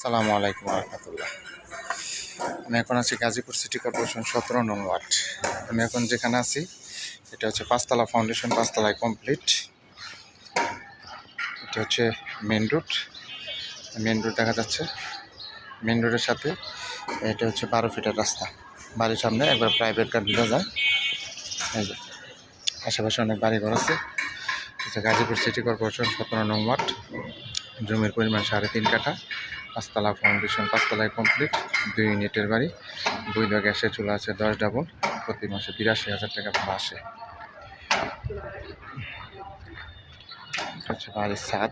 আসসালামু আলাইকুম রহমতুল্লাহ। আমি এখন আছি গাজীপুর সিটি কর্পোরেশন 17 নং ওয়ার্ড। আমি এখন যেখানে আছি এটা হচ্ছে পাঁচতলা ফাউন্ডেশন, পাঁচতলায় কমপ্লিট। এটা হচ্ছে মেন রোড দেখা যাচ্ছে। মেন রোডের সাথে এটা হচ্ছে 12 ফিটের রাস্তা। বাড়ির সামনে একবার প্রাইভেট কার দিতে যায়। এই যে আশেপাশে অনেক বাড়িঘর আছে। এটা গাজীপুর সিটি কর্পোরেশন 17 নং ওয়ার্ড। জমির পরিমাণ 3.5 কাঠা। পাঁচতলা ফাউন্ডেশন, পাঁচতলায় কমপ্লিট, 2 ইউনিটের বাড়ি। বৈধ গ্যাসের চুলা আছে 10 ডাবল। প্রতি মাসে 82,000 টাকা ভাড়া আসে। হচ্ছে বাড়ির ছাদ।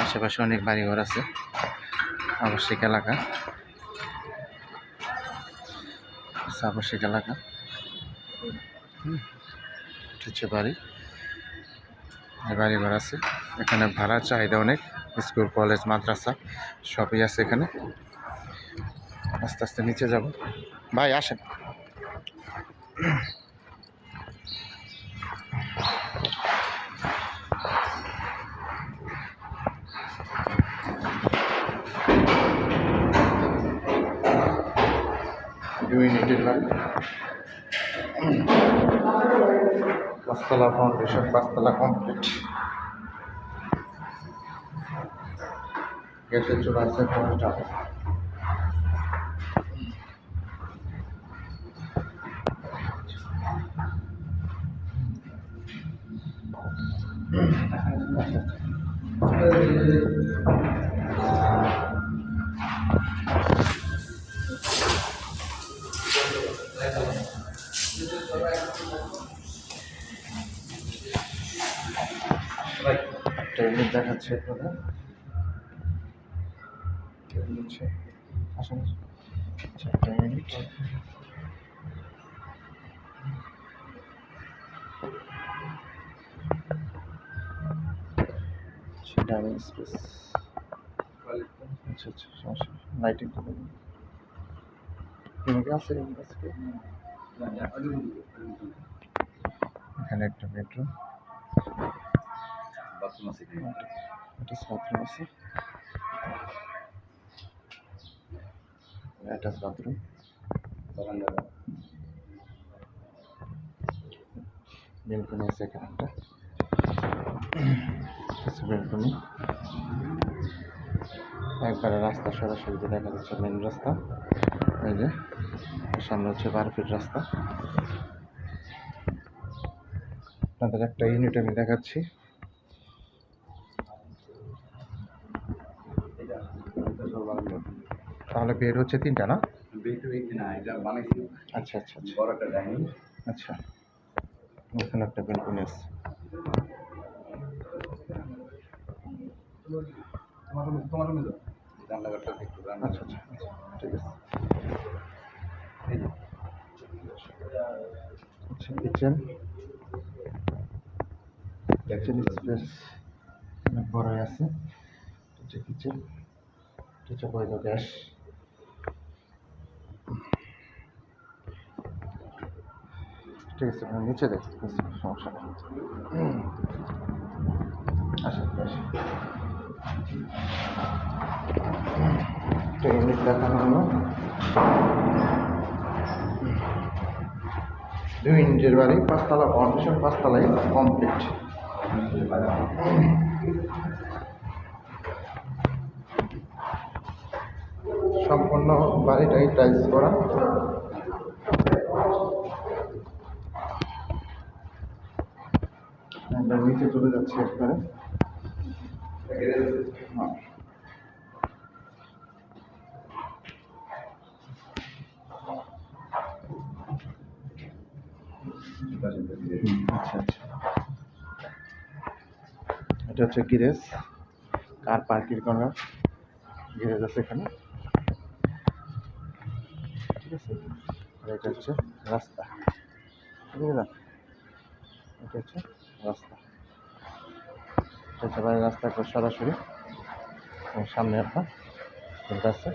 আশেপাশে অনেক বাড়িঘর আছে, আবাসিক এলাকা। আবাসিক এলাকা হচ্ছে বাড়িঘর আছে। এখানে ভাড়া চাহিদা অনেক। স্কুল, কলেজ, মাদ্রাসা সবই আছে এখানে। আস্তে আস্তে নিচে যাব। ভাই আসেন। ইউনিটের বাড়ি, পাঁচতলা ফাউন্ডেশন, পাঁচতলা কমপ্লিট। গ্যাসের চুলা আছে 10 ডাবল। একটা ইউনিট দেখাচ্ছে আপনাদের। আসেন, একটা ইউনিট। Dining space. আচ্ছা আচ্ছা, সমস্যা লাইটিং আছে। এখানে একটা বেডরুম, বাথরুম আছে। বাথরুম আছে, অ্যাটাচ বাথরুম। বেলকনি আছে এখানে একটা। বেলকনি একবারে রাস্তা সরাসরি দেখা যাচ্ছে, মেন রাস্তা। এই যে সামনে হচ্ছে 12 ফিট রাস্তা। আপনাদের একটা ইউনিট আমি দেখাচ্ছি। তাহলে বেড হচ্ছে 3টা না? আচ্ছা আচ্ছা আচ্ছা, ওখানে একটা বেলকনি আছে। আচ্ছা আচ্ছা, ঠিক আছে। আচ্ছা, কিচেন স্পেস অনেক বড়ই আছে। কিচেন, বৈধ গ্যাস। ঠিক আছে, নিচে দেখি, সমস্যা নেই। ইউনিট দেখানো হলো। 2 ইউনিটের বাড়ি, পাঁচতলা ফাউন্ডেশন, পাঁচতলায় কমপ্লিট। সম্পূর্ণ বাড়িটাই টাইলস করা। আমরা নিচে চলে যাচ্ছি একবারে। আচ্ছা আচ্ছা, এটা হচ্ছে গ্যারেজ, কার পার্কিং করার গ্যারেজ আছে এখানে। ঠিক আছে, এটা হচ্ছে রাস্তা। বুঝলেন, এটা হচ্ছে রাস্তা। এটা হচ্ছে বাড়ির রাস্তা, একবার সরাসরি সামনে আপনার আছে।